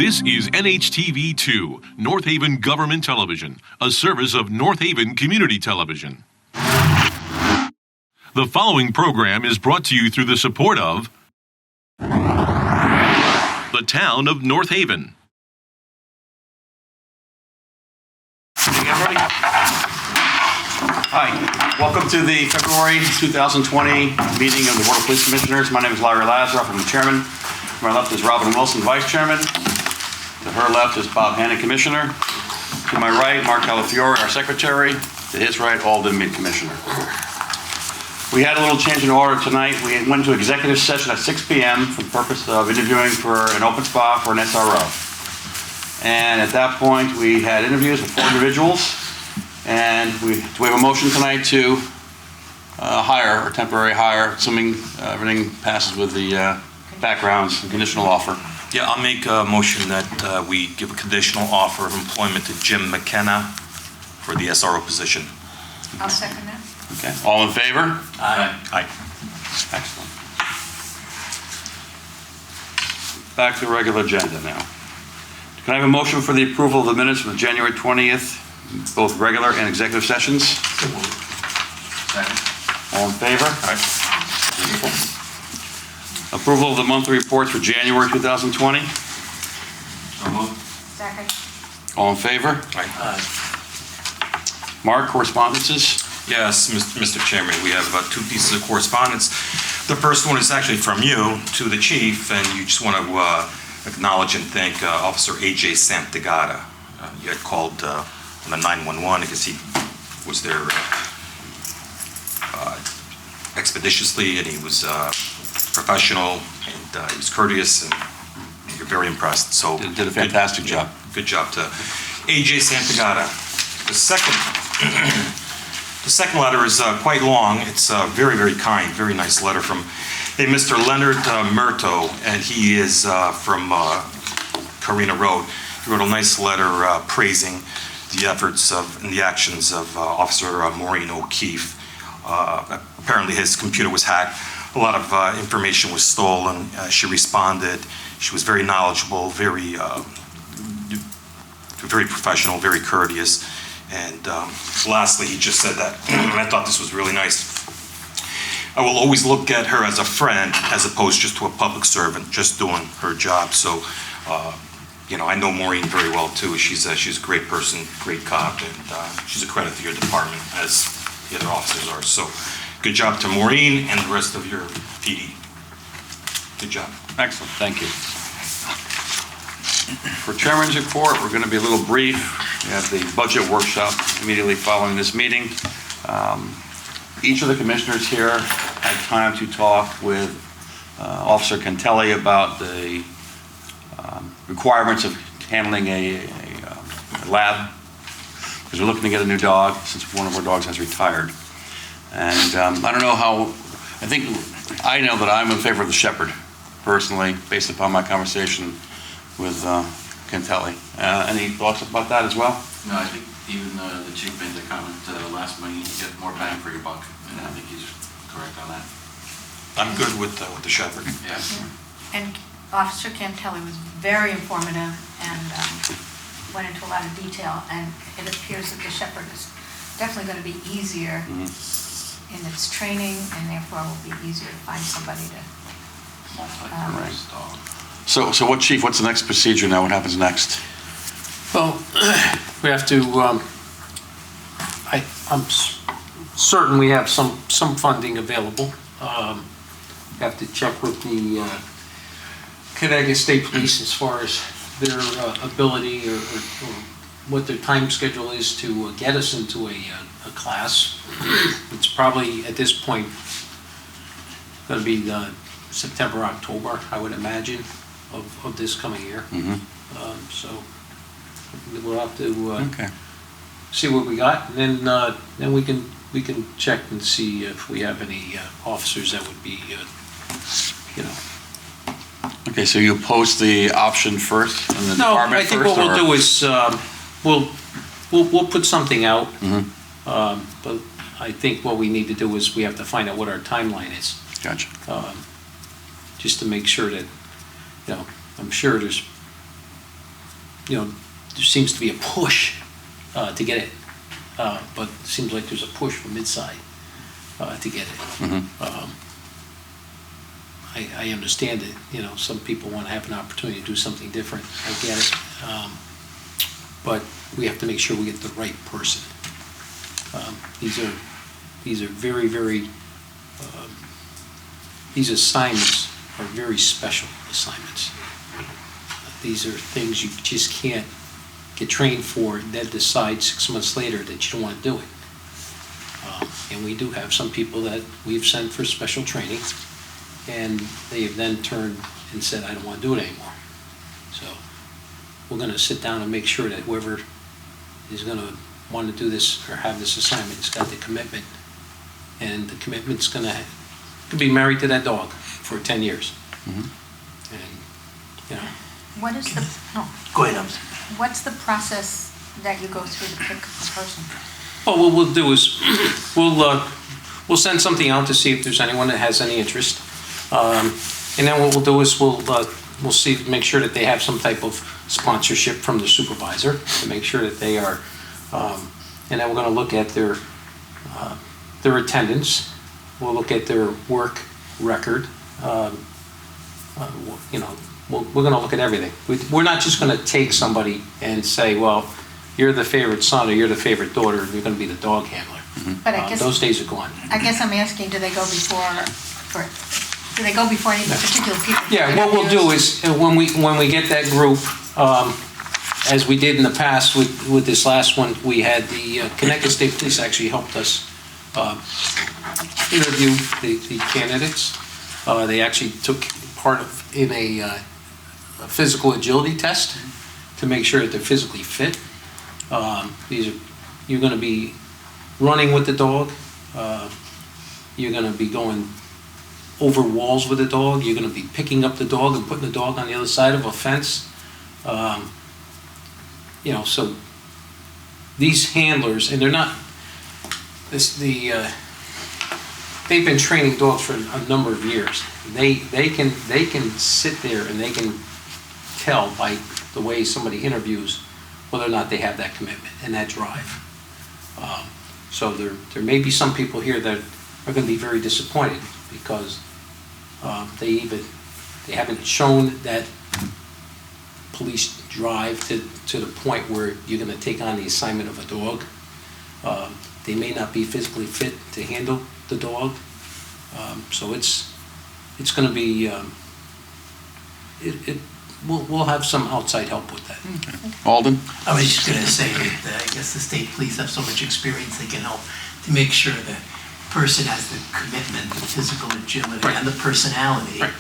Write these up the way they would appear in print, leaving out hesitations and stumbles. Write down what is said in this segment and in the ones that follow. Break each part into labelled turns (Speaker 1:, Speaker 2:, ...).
Speaker 1: This is NHTV2, North Haven Government Television, a service of North Haven Community Television. The following program is brought to you through the support of the town of North Haven.
Speaker 2: Hi, welcome to the February 2020 meeting of the Board of Police Commissioners. My name is Larry Lazaroff, I'm the chairman. To my left is Robin Wilson, vice chairman. To her left is Bob Hannon, commissioner. To my right, Mark Calafiore, our secretary. To his right, Alden Mead, commissioner. We had a little change in order tonight. We went to executive session at 6 p.m. for the purpose of interviewing for an open spot for an SRO. And at that point, we had interviews with 4 individuals. And do we have a motion tonight to hire, or temporary hire, assuming everything passes with the backgrounds and conditional offer?
Speaker 3: Yeah, I'll make a motion that we give a conditional offer of employment to Jim McKenna for the SRO position.
Speaker 4: I'll second that.
Speaker 2: Okay, all in favor?
Speaker 3: Aye. Aye.
Speaker 2: Excellent. Back to the regular agenda now. Can I have a motion for the approval of the minutes from the January 20th, both regular and executive sessions?
Speaker 3: Second.
Speaker 2: All in favor?
Speaker 3: Aye.
Speaker 2: Beautiful. Approval of the monthly reports for January 2020?
Speaker 3: So moved.
Speaker 4: Second.
Speaker 2: All in favor?
Speaker 3: Aye.
Speaker 2: Mark, correspondences?
Speaker 3: Yes, Mr. Chairman, we have 2 pieces of correspondence. The first one is actually from you to the chief, and you just want to acknowledge and thank Officer A.J. Santagata. You had called on the 911 because he was there expeditiously, and he was professional, and he was courteous, and you're very impressed. So
Speaker 2: Did a fantastic job.
Speaker 3: Good job to A.J. Santagata. The second letter is quite long. It's very, very kind, very nice letter from a Mr. Leonard Murto, and he is from Carina Road. He wrote a nice letter praising the efforts of and the actions of Officer Maureen O'Keefe. Apparently his computer was hacked. A lot of information was stolen. She responded. She was very knowledgeable, very professional, very courteous. And lastly, he just said that, and I thought this was really nice. I will always look at her as a friend as opposed just to a public servant, just doing her job. So, I know Maureen very well too. She's a great person, great cop, and she's a credit to your department, as the other officers are. So, good job to Maureen and the rest of your PD. Good job.
Speaker 2: Excellent, thank you. For Chairman's report, we're going to be a little brief. We have the budget workshop immediately following this meeting. Each of the commissioners here had time to talk with Officer Cantelli about the requirements of handling a lab, because we're looking to get a new dog since one of our dogs has retired. And I don't know how, I know that I'm in favor of the Shepherd, personally, based upon my conversation with Cantelli. Any thoughts about that as well?
Speaker 5: No, I think even the chief made the comment last meeting, you get more bang for your buck, and I think he's correct on that.
Speaker 3: I'm good with the Shepherd.
Speaker 5: Yeah.
Speaker 4: And Officer Cantelli was very informative and went into a lot of detail, and it appears that the Shepherd is definitely going to be easier in its training, and therefore will be easier to find somebody to.
Speaker 5: Multi-purpose dog.
Speaker 2: So what, Chief, what's the next procedure now? What happens next?
Speaker 6: Well, we have to, I'm certain we have some funding available. We have to check with the Connecticut State Police as far as their ability or what their time schedule is to get us into a class. It's probably, at this point, going to be September, October, I would imagine, of this coming year. So we'll have to see what we got, and then we can check and see if we have any officers that would be,
Speaker 2: Okay, so you post the option first in the department first?
Speaker 6: No, I think what we'll do is we'll put something out. But I think what we need to do is we have to find out what our timeline is.
Speaker 2: Gotcha.
Speaker 6: Just to make sure that, I'm sure there's there seems to be a push to get it. But it seems like there's a push from inside to get it. I understand that, some people want to have an opportunity to do something different. I get it. But we have to make sure we get the right person. These are very, very, these assignments are very special assignments. These are things you just can't get trained for and then decide 6 months later that you don't want to do it. And we do have some people that we've sent for special training, and they have then turned and said, I don't want to do it anymore. So we're going to sit down and make sure that whoever is going to want to do this or have this assignment has got the commitment, and the commitment's going to be married to that dog for 10 years. And,
Speaker 4: What is the, no,
Speaker 7: Go ahead, I'm sorry.
Speaker 4: what's the process that you go through to pick a person?
Speaker 6: well, what we'll do is, we'll send something out to see if there's anyone that has any interest. And then what we'll do is we'll see, make sure that they have some type of sponsorship from the supervisor to make sure that they are, and then we're gonna look at their attendance. We'll look at their work record. We're gonna look at everything. We're not just gonna take somebody and say, well, you're the favorite son or you're the favorite daughter, and you're gonna be the dog handler.
Speaker 4: But I guess,
Speaker 6: Those days are gone.
Speaker 4: I guess I'm asking, do they go before any particular people?
Speaker 6: Yeah, what we'll do is, when we get that group, as we did in the past with this last one, we had the Connecticut State Police actually helped us interview the candidates. They actually took part in a physical agility test to make sure that they're physically fit. You're gonna be running with the dog. You're gonna be going over walls with the dog. You're gonna be picking up the dog and putting the dog on the other side of a fence. So these handlers, and they're not, they've been training dogs for a number of years. They can sit there and they can tell by the way somebody interviews whether or not they have that commitment and that drive. So there may be some people here that are going to be very disappointed because they haven't shown that police drive to the point where you're going to take on the assignment of a dog. They may not be physically fit to handle the dog. So it's going to be, we'll have some outside help with that.
Speaker 2: Alden?
Speaker 7: I was just gonna say that I guess the state police have so much experience, they can help to make sure the person has the commitment, the physical agility,
Speaker 6: Right.
Speaker 7: and the personality
Speaker 6: Right.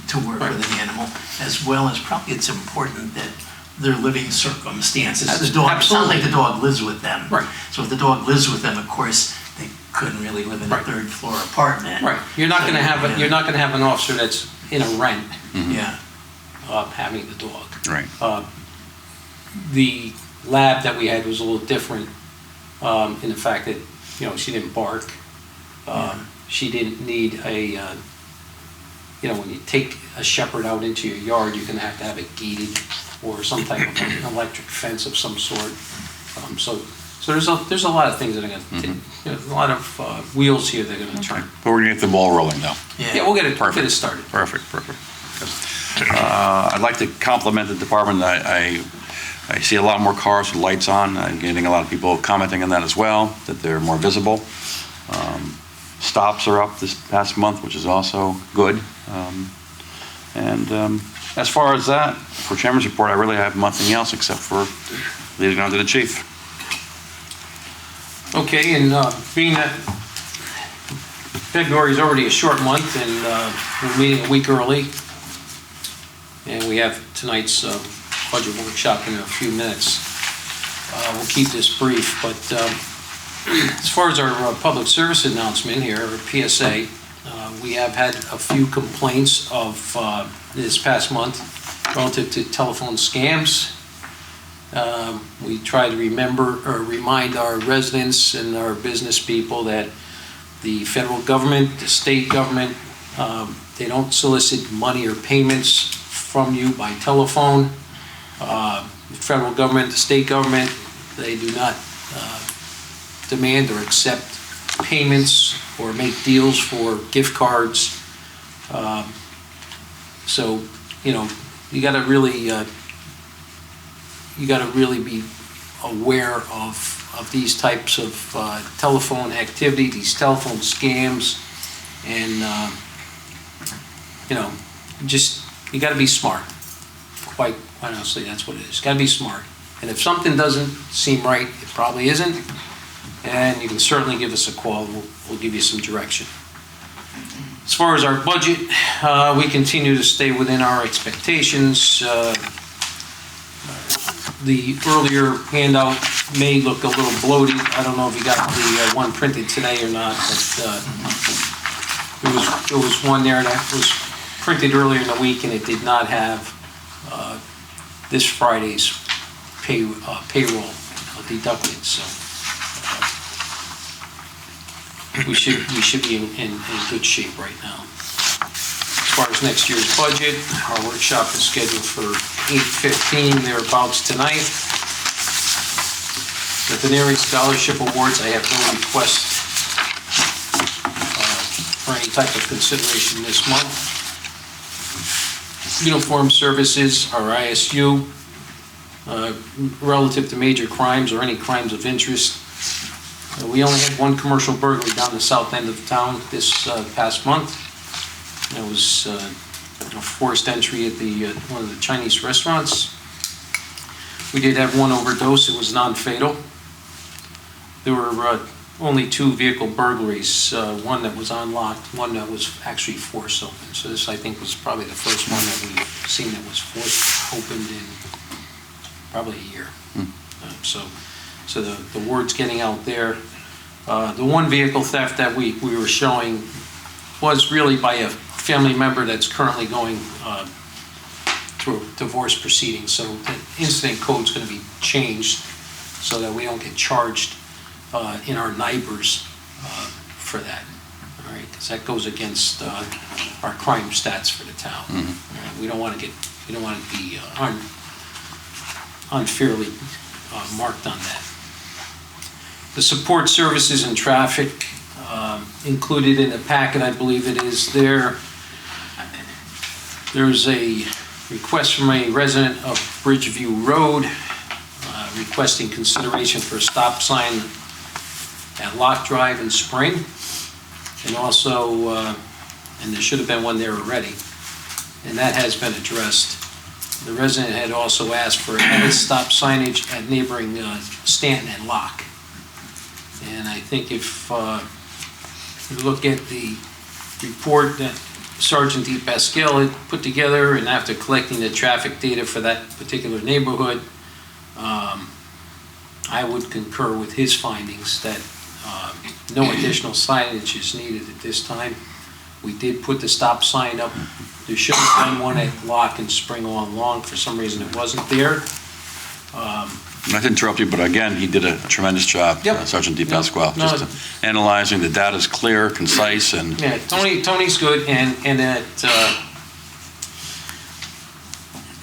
Speaker 7: to work
Speaker 6: Right.
Speaker 7: with an animal, as well as probably it's important that their living circumstances. The dog, it sounds like the dog lives with them.
Speaker 6: Right.
Speaker 7: So if the dog lives with them, of course, they couldn't really live in a
Speaker 6: Right.
Speaker 7: third floor apartment.
Speaker 6: Right, you're not going to have,
Speaker 7: So,
Speaker 6: you're not going to have an officer that's in a rent
Speaker 7: Yeah,
Speaker 6: having the dog.
Speaker 2: Right.
Speaker 6: The lab that we had was a little different in the fact that, she didn't bark. She didn't need when you take a shepherd out into your yard, you're going to have it gated or some type of an electric fence of some sort. So there's a lot of things that are going to, there's a lot of wheels here that are going to turn.
Speaker 2: But we're gonna get the ball rolling now.
Speaker 6: Yeah, we'll get it
Speaker 2: Perfect.
Speaker 6: started.
Speaker 2: Perfect. I'd like to compliment the department. I see a lot more cars with lights on. I'm getting a lot of people commenting on that as well, that they're more visible. Stops are up this past month, which is also good. As far as that, for Chairman's report, I really have nothing else except for leading on to the chief.
Speaker 6: Okay, and being that February is already a short month and we're meeting a week early, and we have tonight's budget workshop in a few minutes, we'll keep this brief, but as far as our public service announcement here, or PSA, we have had a few complaints of this past month relative to telephone scams. We try to remind our residents and our business people that the federal government, the state government, they don't solicit money or payments from you by telephone. The federal government, the state government, they do not demand or accept payments or make deals for gift cards. So, you gotta really be aware of these types of telephone activity, these telephone scams, and, you gotta be smart. Quite honestly, that's what it is. Gotta be smart. And if something doesn't seem right, it probably isn't, and you can certainly give us a call. We'll give you some direction. As far as our budget, we continue to stay within our expectations. The earlier handout may look a little bloated. I don't know if you got the one printed today or not, but there was one there that was printed earlier in the week, and it did not have this Friday's payroll deducted, so we should be in good shape right now. As far as next year's budget, our workshop is scheduled for 8:15, thereabouts tonight. The Veneri Scholarship Awards, I have no request for any type of consideration this month. Uniform Services, our ISU, relative to major crimes or any crimes of interest. We only had one commercial burglary down the south end of town this past month. It was a forced entry at one of the Chinese restaurants. We did have one overdose. It was non-fatal. There were only 2 vehicle burglaries, one that was unlocked, one that was actually forced open. So this, I think, was probably the first one that we've seen that was forced opened in probably a year. So the word's getting out there. The one vehicle theft that we were showing was really by a family member that's currently going through a divorce proceeding. So the incident code's going to be changed so that we don't get charged in our neighbors for that. All right, because that goes against our crime stats for the town. We don't want to be unfairly marked on that. The support services and traffic, included in the packet, I believe it is there. There's a request from a resident of Bridgeview Road requesting consideration for a stop sign at Lock Drive in Spring. And also, and there should have been one there already, and that has been addressed. The resident had also asked for added stop signage at neighboring Stanton and Lock. And I think if you look at the report that Sergeant D. Pascal had put together, and after collecting the traffic data for that particular neighborhood, I would concur with his findings that no additional signage is needed at this time. We did put the stop sign up. There should have been one at Lock and Spring all along. For some reason, it wasn't there.
Speaker 2: Not to interrupt you, but again, he did a tremendous job,
Speaker 6: Yep.
Speaker 2: Sergeant D. Pasquale,
Speaker 6: No.
Speaker 2: just analyzing the data is clear, concise, and
Speaker 6: Yeah, Tony's good, and that,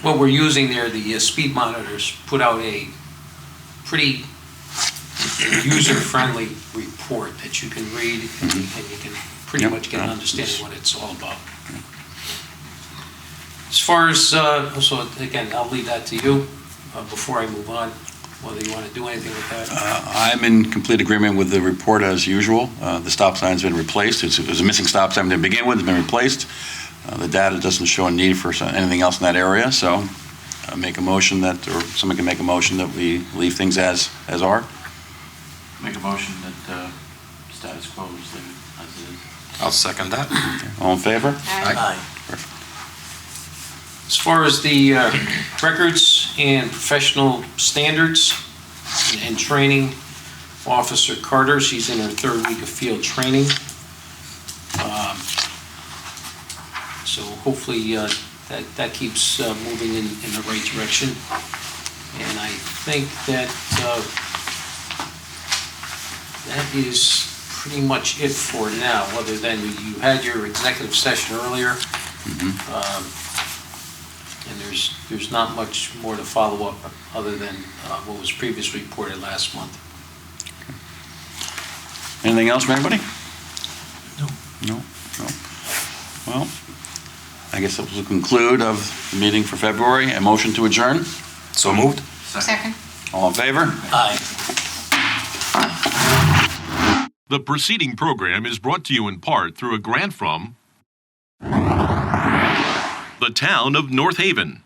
Speaker 6: what we're using there, the speed monitors, put out a pretty user-friendly report that you can read, and you can pretty
Speaker 2: Yep.
Speaker 6: much get an understanding what it's all about. As far as, so again, I'll leave that to you before I move on, whether you want to do anything with that.
Speaker 2: I'm in complete agreement with the report as usual. The stop sign's been replaced. It was a missing stop sign to begin with, it's been replaced. The data doesn't show a need for anything else in that area, so make a motion that, or someone can make a motion that we leave things as are.
Speaker 5: Make a motion that status quo is leave as it is.
Speaker 3: I'll second that.
Speaker 2: All in favor?
Speaker 7: Aye.
Speaker 6: As far as the records and professional standards and training, Officer Carter, she's in her 3rd week of field training. So hopefully that keeps moving in the right direction. And I think that that is pretty much it for now, other than you had your executive session earlier. And there's not much more to follow up other than what was previously reported last month.
Speaker 2: Anything else from anybody?
Speaker 7: No.
Speaker 2: No. Well, I guess that will conclude of the meeting for February. A motion to adjourn?
Speaker 3: So moved?
Speaker 4: Second?
Speaker 2: All in favor?
Speaker 7: Aye.
Speaker 1: The preceding program is brought to you in part through a grant from the town of North Haven.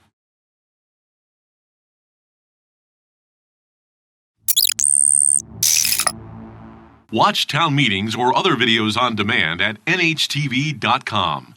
Speaker 1: Watch town meetings or other videos on demand at nhtv.com.